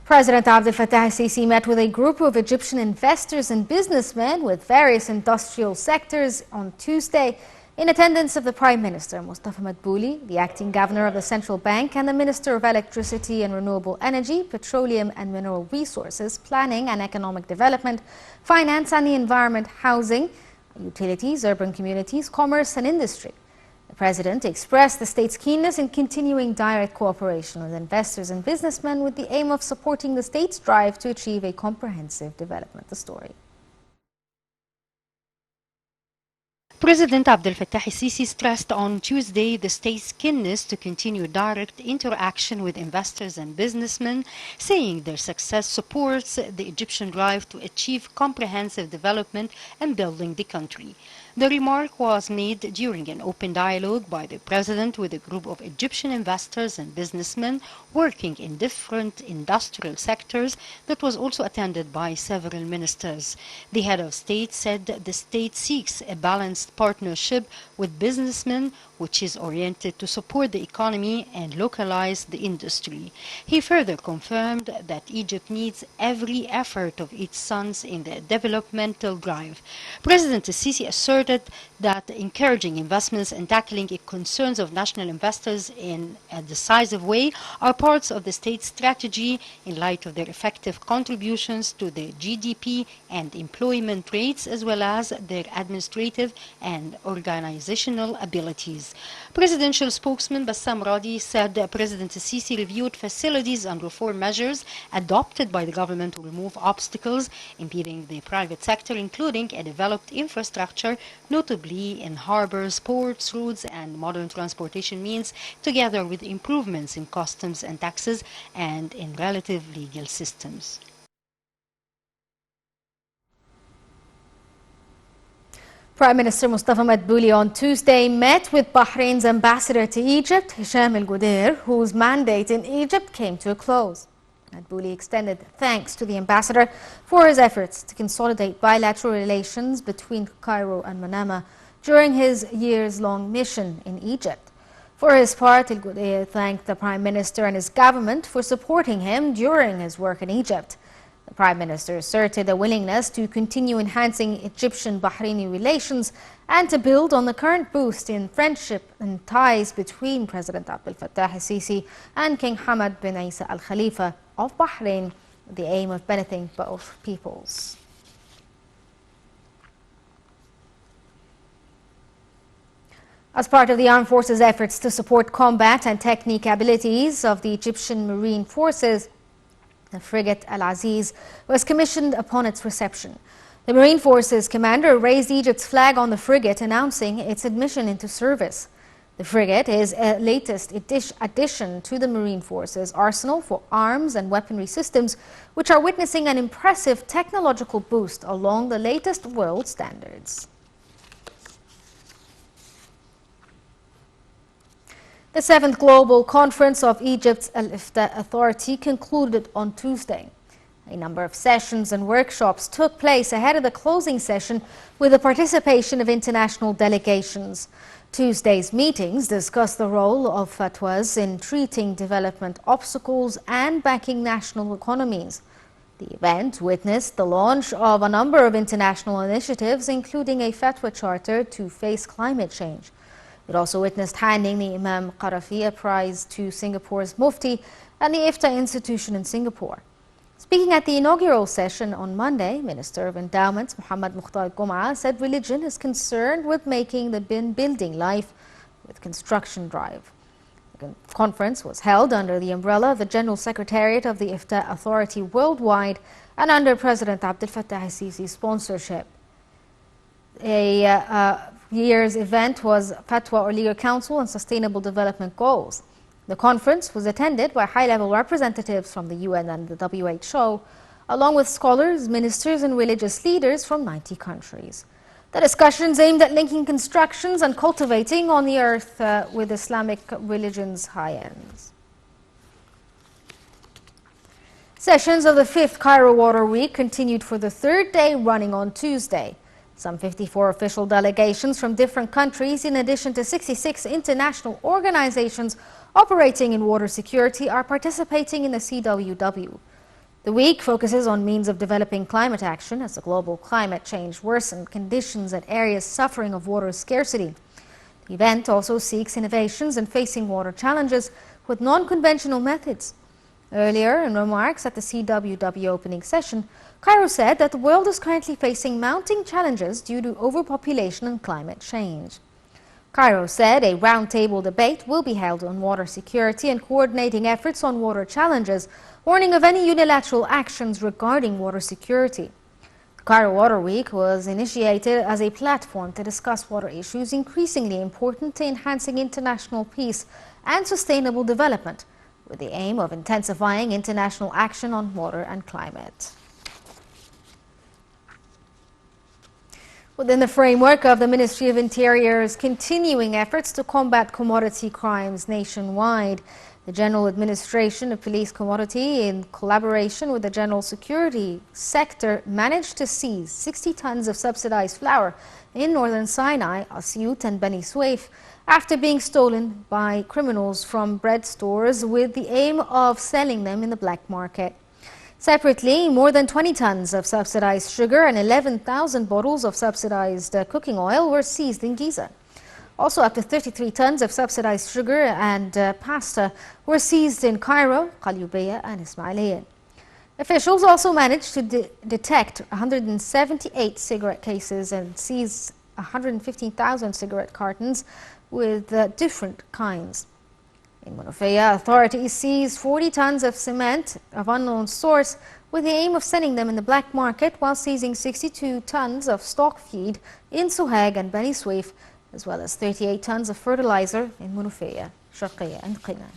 President Abdel Fattah al-Sisi met with a group of Egyptian investors and businessmen with various industrial sectors on Tuesday in attendance of the Prime Minister, Mustafa Madbouli, the acting governor of the Central Bank, and the Minister of Electricity and Renewable Energy, Petroleum and Mineral Resources, Planning and Economic Development, Finance and the Environment, Housing, Utilities, Urban Communities, Commerce and Industry. The President expressed the state's keenness in continuing direct cooperation with investors and businessmen with the aim of supporting the state's drive to achieve a comprehensive development. The story. President Abdel Fattah al-Sisi stressed on Tuesday the state's keenness to continue direct interaction with investors and businessmen, saying their success supports the Egyptian drive to achieve comprehensive development and building the country. The remark was made during an open dialogue by the President with a group of Egyptian investors and businessmen working in different industrial sectors that was also attended by several ministers. The head of state said the state seeks a balanced partnership with businessmen which is oriented to support the economy and localize the industry. He further confirmed that Egypt needs every effort of its sons in the developmental drive. President al-Sisi asserted that encouraging investments and tackling the concerns of national investors in a decisive way are parts of the state's strategy in light of their effective contributions to the GDP and employment rates, as well as their administrative and organizational abilities. Presidential spokesman Bassam Radi said President al-Sisi reviewed facilities and reform measures adopted by the government to remove obstacles impeding the private sector, including a developed infrastructure, notably in harbors, ports, roads, and modern transportation means, together with improvements in customs and taxes and in relative legal systems. Prime Minister Mustafa Madbouli on Tuesday met with Bahrain's ambassador to Egypt, Hisham al-Gudair, whose mandate in Egypt came to a close. Madbouli extended thanks to the ambassador for his efforts to consolidate bilateral relations between Cairo and Manama during his years-long mission in Egypt. For his part, al-Gudair thanked the Prime Minister and his government for supporting him during his work in Egypt. The Prime Minister asserted a willingness to continue enhancing Egyptian-Bahraini relations and to build on the current boost in friendship and ties between President Abdel Fattah al-Sisi and King Hamad bin Isa Al Khalifa of Bahrain, with the aim of benefiting both peoples. As part of the Armed Forces' efforts to support combat and technique abilities of the Egyptian Marine Forces, the frigate Al-Aziz was commissioned upon its reception. The Marine Forces commander raised Egypt's flag on the frigate, announcing its admission into service. The frigate is a latest addition to the Marine Forces arsenal for arms and weaponry systems, which are witnessing an impressive technological boost along the latest world standards. The 7th Global Conference of Egypt's Al-Ifta Authority concluded on Tuesday. A number of sessions and workshops took place ahead of the closing session with the participation of international delegations. Tuesday's meetings discussed the role of fatwas in treating development obstacles and backing national economies. The event witnessed the launch of a number of international initiatives, including a fatwa charter to face climate change. It also witnessed handing the Imam Qarafi Prize to Singapore's Mufti and the IFTA institution in Singapore. Speaking at the inaugural session on Monday, Minister of Endowments Muhammad Mukhtar Gum'a said religion is concerned with making the building life with construction drive. The conference was held under the umbrella of the General Secretariat of the IFTA Authority worldwide and under President Abdel Fattah al-Sisi's sponsorship. Year's event was Fatwa or Legal Council on Sustainable Development Goals. The conference was attended by high-level representatives from the UN and the WHO, along with scholars, ministers and religious leaders from 90 countries. The discussions aimed at linking constructions and cultivating on the earth with Islamic religion's high ends. Sessions of the 5th Cairo Water Week continued for the third day running on Tuesday. Some 54 official delegations from different countries, in addition to 66 international organizations operating in water security, are participating in the CWW. The week focuses on means of developing climate action as the global climate change worsened conditions in areas suffering of water scarcity. The event also seeks innovations in facing water challenges with non-conventional methods. Earlier, in remarks at the CWW opening session, Cairo said that the world is currently facing mounting challenges due to overpopulation and climate change. Cairo said a roundtable debate will be held on water security and coordinating efforts on water challenges, warning of any unilateral actions regarding water security. The Cairo Water Week was initiated as a platform to discuss water issues increasingly important to enhancing international peace and sustainable development, with the aim of intensifying international action on water and climate. Within the framework of the Ministry of Interior's continuing efforts to combat commodity crimes nationwide, the General Administration of Police Commodity, in collaboration with the General Security Sector, managed to seize 60 tons of subsidized flour in northern Sinai, Asyut and Beni Suef, after being stolen by criminals from bread stores with the aim of selling them in the black market. Separately, more than 20 tons of subsidized sugar and 11,000 bottles of subsidized cooking oil were seized in Giza. Also, up to 33 tons of subsidized sugar and pasta were seized in Cairo, Qalyubiyya and Ismailiyya. Officials also managed to detect 178 cigarette cases and seize 115,000 cigarette cartons with different kinds. In Munofaya, authorities seized 40 tons of cement of unknown source with the aim of selling them in the black market, while seizing 62 tons of stock feed in Sohag and Beni Suef, as well as 38 tons of fertilizer in Munofaya, Sharqiya and Qina.